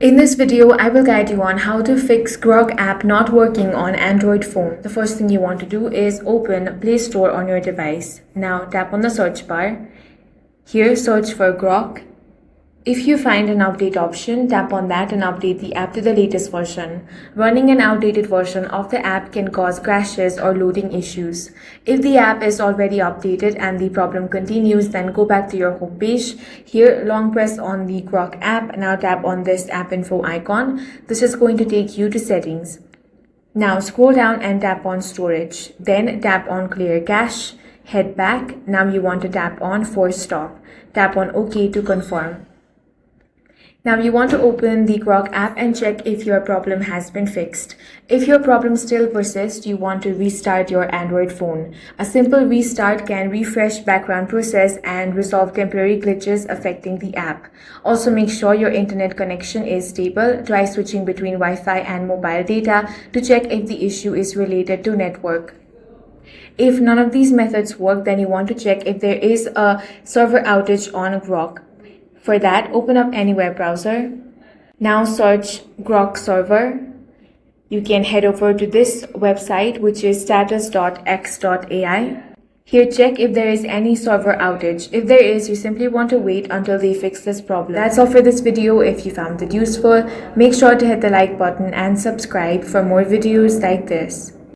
In this video, I will guide you on how to fix Grok app not working on Android phone. The first thing you want to do is open Play Store on your device. Now tap on the search bar. Here search for Grok. If you find an update option, tap on that and update the app to the latest version. Running an outdated version of the app can cause crashes or loading issues. If the app is already updated and the problem continues, then go back to your home page. Here, long press on the Grok app. Now tap on this app info icon. This is going to take you to settings. Now scroll down and tap on storage. Then tap on clear cache. Head back. Now you want to tap on force stop. Tap on OK to confirm. Now you want to open the Grok app and check if your problem has been fixed. If your problem still persists, you want to restart your Android phone. A simple restart can refresh background process and resolve temporary glitches affecting the app. Also make sure your internet connection is stable. Try switching between Wi-Fi and mobile data to check if the issue is related to network. If none of these methods work, then you want to check if there is a server outage on Grok. For that, open up any web browser. Now search Grok server. You can head over to this website, which is status.x.ai. Here, check if there is any server outage. If there is, you simply want to wait until they fix this problem. That's all for this video. If you found it useful, make sure to hit the like button and subscribe for more videos like this.